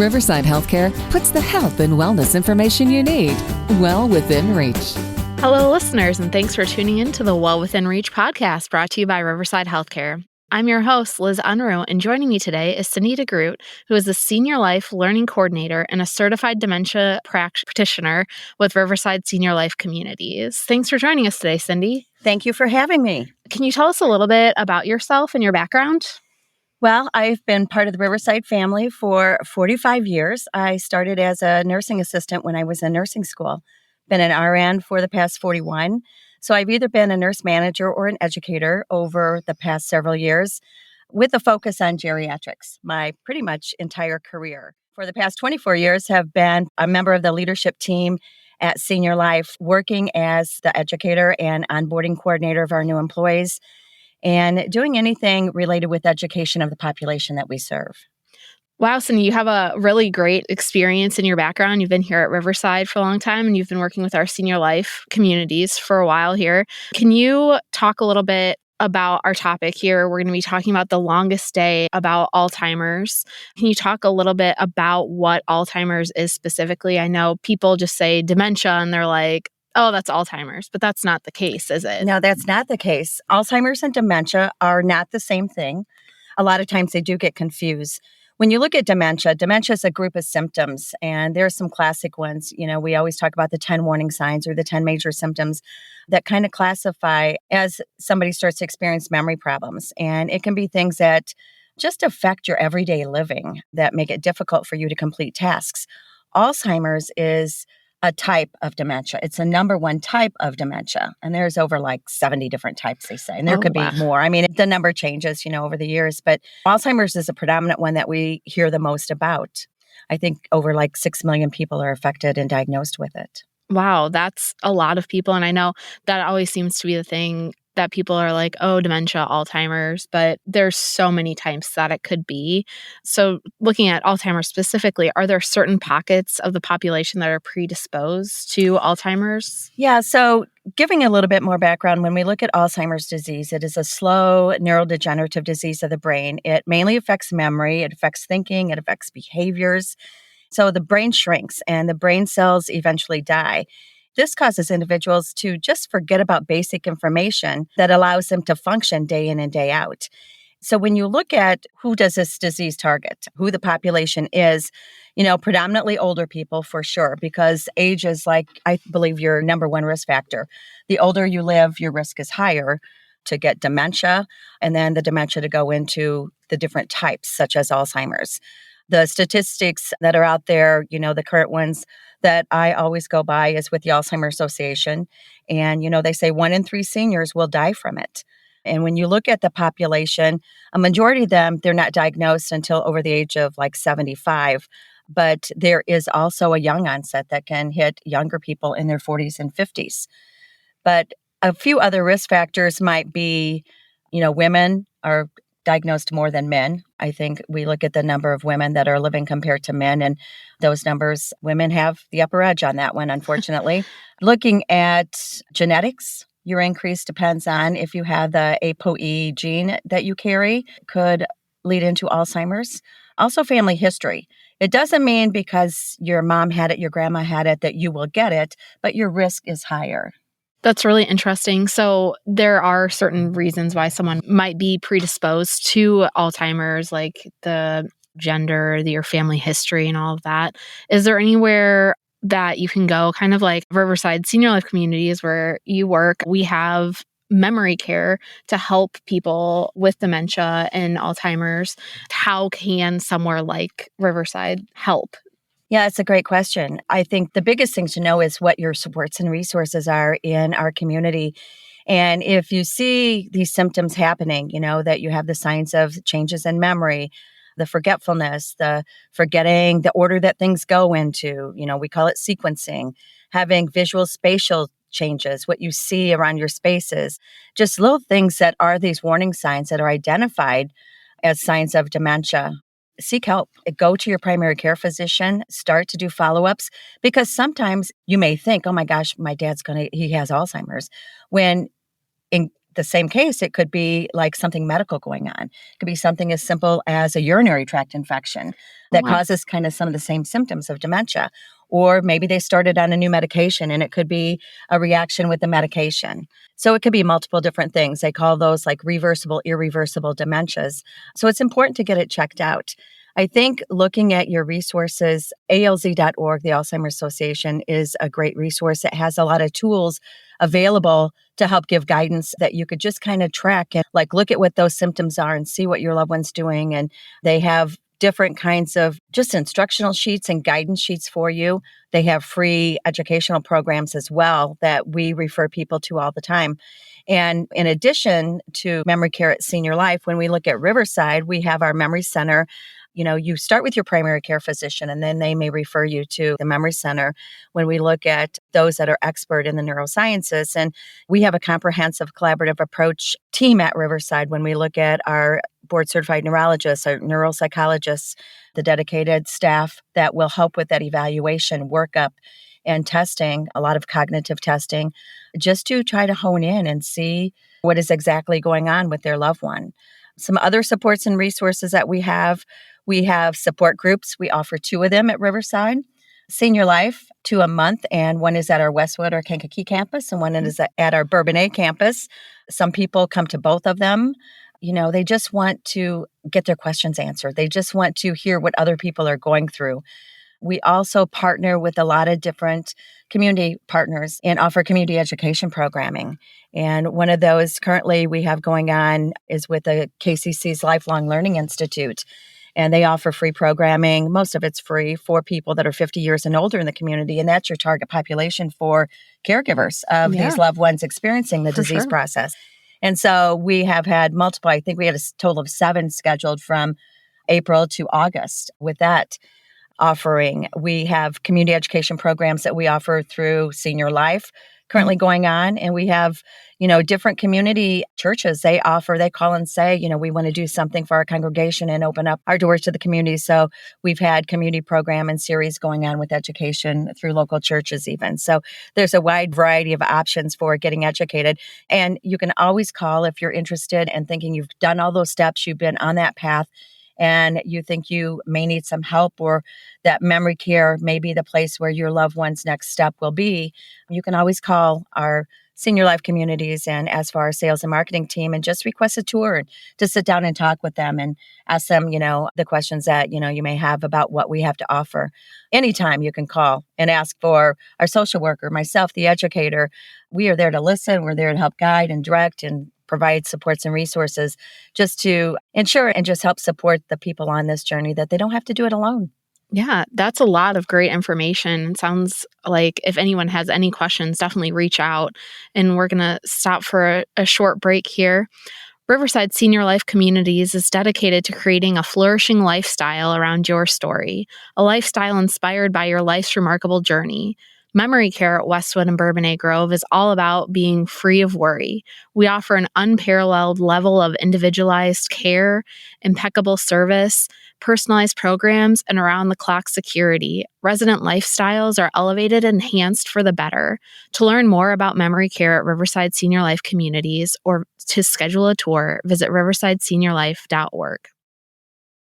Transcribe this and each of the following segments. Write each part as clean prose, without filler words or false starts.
Riverside Healthcare puts the health and wellness information you need well within reach. Hello, listeners, and thanks for tuning in to the Well Within Reach podcast brought to you by Riverside Healthcare. I'm your host, Liz Unruh, and joining me today is Cindy DeGroot, who is a Senior Life Learning Coordinator and a Certified Dementia Practitioner with Riverside Senior Life Communities. Thanks for joining us today, Cindy. Thank you for having me. Can you tell us a little bit about yourself and your background? Well, I've been part of the Riverside family for 45 years. I started as a nursing assistant when I was in nursing school. Been an RN for the past 41. So I've either been a nurse manager or an educator over the past several years with a focus on geriatrics, my pretty much entire career. For the past 24 years, have been a member of the leadership team at Senior Life, working as the educator and onboarding coordinator of our new employees, and doing anything related with education of the population that we serve. Wow, Cindy, you have a really great experience in your background. You've been here at Riverside for a long time, and you've been working with our Senior Life communities for a while here. Can you talk a little bit about our topic here? We're going to be talking about the longest day, about Alzheimer's. Can you talk a little bit about what Alzheimer's is specifically? I know people just say dementia, and they're like, oh, that's Alzheimer's, but that's not the case, is it? No, that's not the case. Alzheimer's and dementia are not the same thing. A lot of times they do get confused. When you look at dementia is a group of symptoms, and there are some classic ones. You know, we always talk about the 10 warning signs or the 10 major symptoms that kind of classify as somebody starts to experience memory problems. And it can be things that just affect your everyday living that make it difficult for you to complete tasks. Alzheimer's is a type of dementia. It's a number one type of dementia. And there's over like 70 different types, they say. And there could be more. I mean, the number changes, over the years. But Alzheimer's is a predominant one that we hear the most about. I think over like 6 million people are affected and diagnosed with it. Wow, that's a lot of people. And I know that always seems to be the thing that people are like, oh, dementia, Alzheimer's, but there's so many types that it could be. So looking at Alzheimer's specifically, are there certain pockets of the population that are predisposed to Alzheimer's? Yeah, so giving a little bit more background, when we look at Alzheimer's disease, it is a slow neurodegenerative disease of the brain. It mainly affects memory, it affects thinking, it affects behaviors. So the brain shrinks and the brain cells eventually die. This causes individuals to just forget about basic information that allows them to function day in and day out. So when you look at who does this disease target, who the population is, predominantly older people for sure, because age is I believe, your number one risk factor. The older you live, your risk is higher to get dementia, and then the dementia to go into the different types, such as Alzheimer's. The statistics that are out there, the current ones that I always go by is with the Alzheimer's Association. And, they say 1 in 3 seniors will die from it. And when you look at the population, a majority of them, they're not diagnosed until over the age of 75. But there is also a young onset that can hit younger people in their 40s and 50s. But a few other risk factors might be, women are diagnosed more than men. I think we look at the number of women that are living compared to men, and those numbers, women have the upper edge on that one, unfortunately. Looking at genetics, your increase depends on if you have the ApoE gene that you carry, could lead into Alzheimer's. Also, family history. It doesn't mean because your mom had it, your grandma had it, that you will get it, but your risk is higher. That's really interesting. So there are certain reasons why someone might be predisposed to Alzheimer's, like the gender, your family history, and all of that. Is there anywhere that you can go, kind of like Riverside Senior Life Communities where you work? We have memory care to help people with dementia and Alzheimer's. How can somewhere like Riverside help? Yeah, it's a great question. I think the biggest thing to know is what your supports and resources are in our community. And if you see these symptoms happening, that you have the signs of changes in memory, the forgetfulness, the forgetting the order that things go into, we call it sequencing, having visual spatial changes, what you see around your spaces, just little things that are these warning signs that are identified as signs of dementia. Seek help. Go to your primary care physician, start to do follow-ups, because sometimes you may think, oh my gosh, my dad's he has Alzheimer's, when in the same case, it could be like something medical going on. It could be something as simple as a urinary tract infection that Wow. causes kind of some of the same symptoms of dementia. Or maybe they started on a new medication and it could be a reaction with the medication. So it could be multiple different things. They call those like reversible, irreversible dementias. So it's important to get it checked out. I think looking at your resources, alz.org, the Alzheimer's Association, is a great resource. It has a lot of tools available to help give guidance that you could just kind of track and like look at what those symptoms are and see what your loved one's doing. And they have different kinds of just instructional sheets and guidance sheets for you. They have free educational programs as well that we refer people to all the time. And in addition to memory care at Senior Life, when we look at Riverside, we have our memory center. You start with your primary care physician and then they may refer you to the memory center when we look at those that are expert in the neurosciences. And we have a comprehensive collaborative approach team at Riverside when we look at our board certified neurologists, our neuropsychologists, the dedicated staff that will help with that evaluation, workup, and testing, a lot of cognitive testing, just to try to hone in and see what is exactly going on with their loved one. Some other supports and resources that we have support groups. We offer 2 of them at Riverside. Senior Life, 2 a month, and one is at our Westwood or Kankakee campus, and one is at our Bourbonnais campus. Some people come to both of them. They just want to get their questions answered. They just want to hear what other people are going through. We also partner with a lot of different community partners and offer community education programming. And one of those currently we have going on is with the KCC's Lifelong Learning Institute. And they offer free programming. Most of it's free for people that are 50 years and older in the community. And that's your target population for caregivers of these loved ones experiencing the disease process. And so we have had multiple, I think we had a total of 7 scheduled from April to August with that offering. We have community education programs that we offer through Senior Life currently going on. And we have, different community churches. They call and say, we want to do something for our congregation and open up our doors to the community. So we've had community program and series going on with education through local churches even. So there's a wide variety of options for getting educated. And you can always call if you're interested and thinking you've done all those steps, you've been on that path, and you think you may need some help or that memory care may be the place where your loved one's next step will be, you can always call our Senior Life communities and ask for our sales and marketing team and just request a tour to sit down and talk with them and ask them, the questions that, you may have about what we have to offer. Anytime you can call and ask for our social worker, myself, the educator. We are there to listen. We're there to help guide and direct and provide supports and resources just to ensure and just help support the people on this journey that they don't have to do it alone. Yeah, that's a lot of great information. It sounds like if anyone has any questions, definitely reach out. And we're going to stop for a short break here. Riverside Senior Life Communities is dedicated to creating a flourishing lifestyle around your story, a lifestyle inspired by your life's remarkable journey. Memory care at Westwood and Bourbonnais Grove is all about being free of worry. We offer an unparalleled level of individualized care, impeccable service, personalized programs, and around-the-clock security. Resident lifestyles are elevated and enhanced for the better. To learn more about memory care at Riverside Senior Life Communities or to schedule a tour, visit riversideseniorlife.org.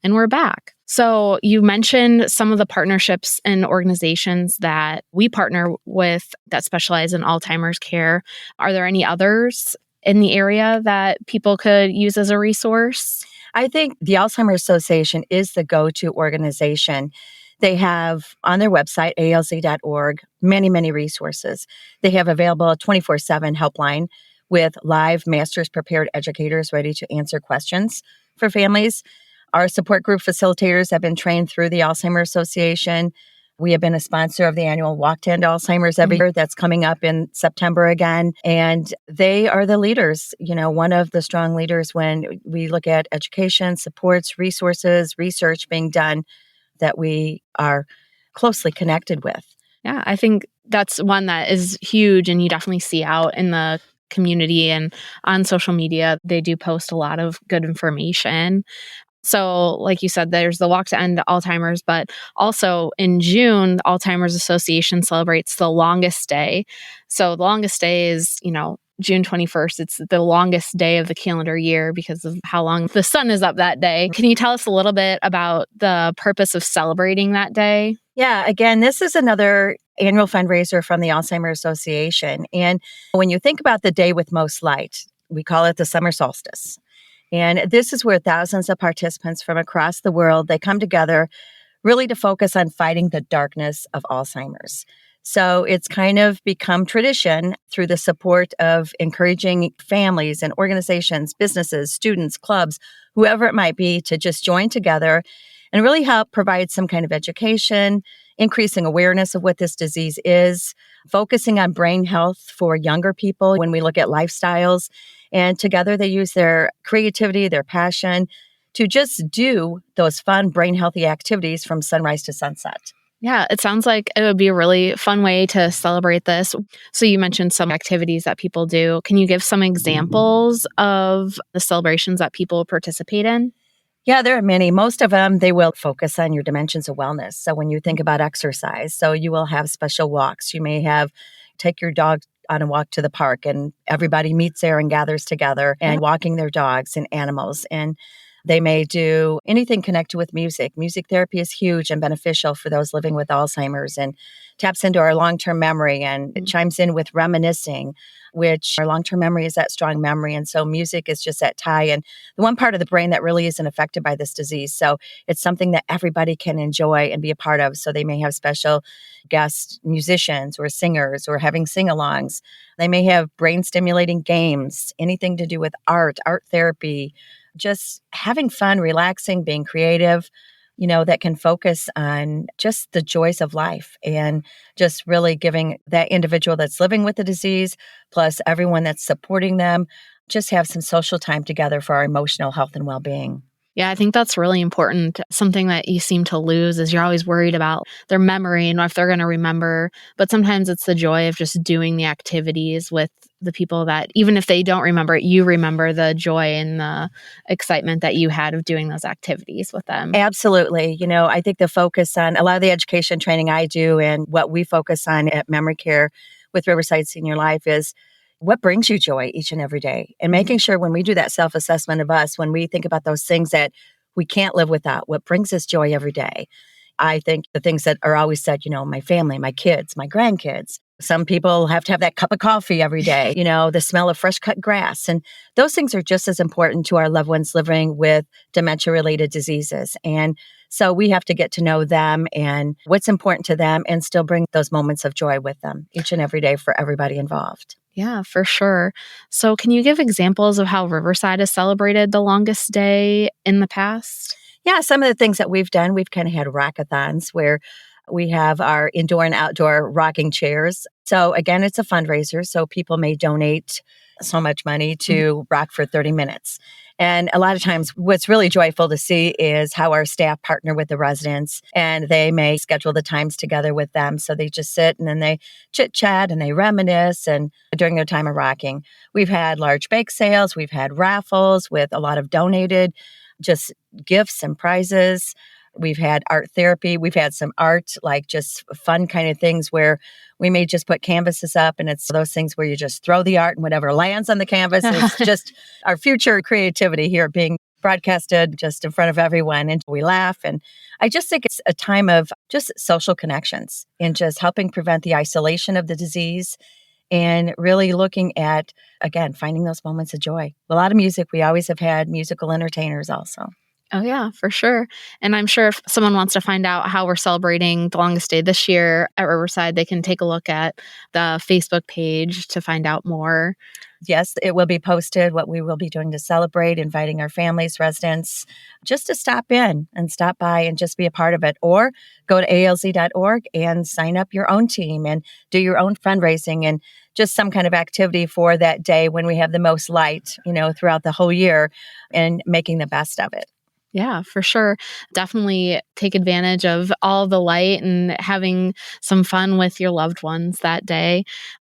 And we're back. So you mentioned some of the partnerships and organizations that we partner with that specialize in Alzheimer's care. Are there any others in the area that people could use as a resource? I think the Alzheimer's Association is the go-to organization. They have on their website, alz.org, many, many resources. They have available a 24/7 helpline with live master's prepared educators ready to answer questions for families. Our support group facilitators have been trained through the Alzheimer's Association. We have been a sponsor of the annual Walk to End Alzheimer's every year. That's coming up in September again. And they are the leaders, one of the strong leaders when we look at education, supports, resources, research being done that we are closely connected with. Yeah, I think that's one that is huge and you definitely see out in the community and on social media. They do post a lot of good information. So like you said, there's the Walk to End Alzheimer's, but also in June, the Alzheimer's Association celebrates the longest day. So the longest day is, June 21st, it's the longest day of the calendar year because of how long the sun is up that day. Can you tell us a little bit about the purpose of celebrating that day? Yeah, again, this is another annual fundraiser from the Alzheimer Association. And when you think about the day with most light, we call it the summer solstice. And this is where thousands of participants from across the world, they come together really to focus on fighting the darkness of Alzheimer's. So it's kind of become tradition through the support of encouraging families and organizations, businesses, students, clubs, whoever it might be, to just join together and really help provide some kind of education, increasing awareness of what this disease is, focusing on brain health for younger people when we look at lifestyles. And together they use their creativity, their passion to just do those fun, brain healthy activities from sunrise to sunset. Yeah, it sounds like it would be a really fun way to celebrate this. So you mentioned some activities that people do. Can you give some examples of the celebrations that people participate in? Yeah, there are many. Most of them, they will focus on your dimensions of wellness. So when you think about exercise, so you will have special walks. You may have take your dog on a walk to the park and everybody meets there and gathers together and walking their dogs and animals. And they may do anything connected with music. Music therapy is huge and beneficial for those living with Alzheimer's and taps into our long-term memory and it chimes in with reminiscing, which our long-term memory is that strong memory. And so music is just that tie and the one part of the brain that really isn't affected by this disease. So it's something that everybody can enjoy and be a part of. So they may have special guest musicians or singers or having sing-alongs. They may have brain stimulating games, anything to do with art therapy, just having fun, relaxing, being creative, that can focus on just the joys of life and just really giving that individual that's living with the disease, plus everyone that's supporting them, just have some social time together for our emotional health and well-being. Yeah, I think that's really important. Something that you seem to lose is you're always worried about their memory and if they're going to remember. But sometimes it's the joy of just doing the activities with the people that, even if they don't remember it, you remember the joy and the excitement that you had of doing those activities with them. Absolutely. I think the focus on a lot of the education training I do and what we focus on at Memory Care with Riverside Senior Life is what brings you joy each and every day, and making sure when we do that self-assessment of us, when we think about those things that we can't live without, what brings us joy every day. I think the things that are always said, my family, my kids, my grandkids. Some people have to have that cup of coffee every day, the smell of fresh cut grass. And those things are just as important to our loved ones living with dementia-related diseases. And so we have to get to know them and what's important to them and still bring those moments of joy with them each and every day for everybody involved. Yeah, for sure. So can you give examples of how Riverside has celebrated the longest day in the past? Yeah, some of the things that we've done, we've kind of had rockathons where we have our indoor and outdoor rocking chairs. So again, it's a fundraiser. So people may donate so much money to rock for 30 minutes. And a lot of times what's really joyful to see is how our staff partner with the residents and they may schedule the times together with them. So they just sit and then they chit chat and they reminisce and during their time of rocking. We've had large bake sales. We've had raffles with a lot of donated just gifts and prizes. We've had art therapy. We've had some art, like just fun kind of things where we may just put canvases up and it's those things where you just throw the art and whatever lands on the canvas is just our future creativity here being broadcasted just in front of everyone. And we laugh. And I just think it's a time of just social connections and just helping prevent the isolation of the disease and really looking at, again, finding those moments of joy. A lot of music. We always have had musical entertainers also. Oh, yeah, for sure. And I'm sure if someone wants to find out how we're celebrating the longest day this year at Riverside, they can take a look at the Facebook page to find out more. Yes, it will be posted what we will be doing to celebrate, inviting our families, residents, just to stop in and stop by and just be a part of it. Or go to alz.org and sign up your own team and do your own fundraising and just some kind of activity for that day when we have the most light, throughout the whole year and making the best of it. Yeah, for sure. Definitely take advantage of all the light and having some fun with your loved ones that day.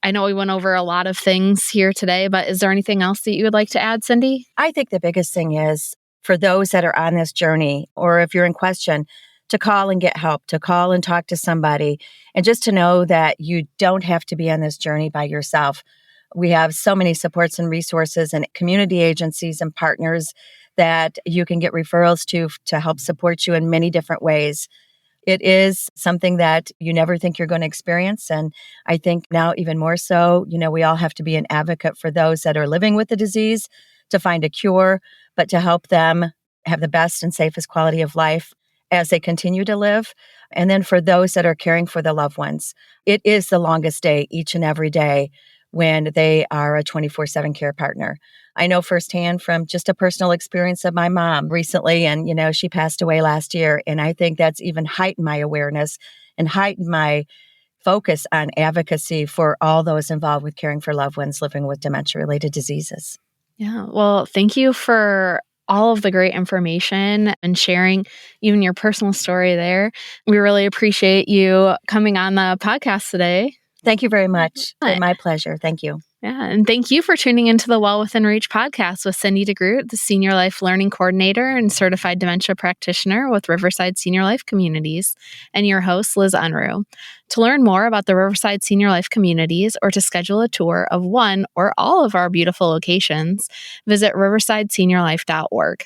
I know we went over a lot of things here today, but is there anything else that you would like to add, Cindy? I think the biggest thing is for those that are on this journey, or if you're in question, to call and get help, to call and talk to somebody, and just to know that you don't have to be on this journey by yourself. We have so many supports and resources and community agencies and partners that you can get referrals to help support you in many different ways. It is something that you never think you're going to experience. And I think now even more so, we all have to be an advocate for those that are living with the disease to find a cure, but to help them have the best and safest quality of life as they continue to live. And then for those that are caring for the loved ones, it is the longest day each and every day when they are a 24/7 care partner. I know firsthand from just a personal experience of my mom recently, and she passed away last year. And I think that's even heightened my awareness and heightened my focus on advocacy for all those involved with caring for loved ones living with dementia-related diseases. Yeah. Well, thank you for all of the great information and sharing even your personal story there. We really appreciate you coming on the podcast today. Thank you very much. It's been my pleasure. Thank you. Yeah, and thank you for tuning into the Well Within Reach podcast with Cindy DeGroot, the Senior Life Learning Coordinator and Certified Dementia Practitioner with Riverside Senior Life Communities, and your host, Liz Unruh. To learn more about the Riverside Senior Life Communities or to schedule a tour of one or all of our beautiful locations, visit riversideseniorlife.org.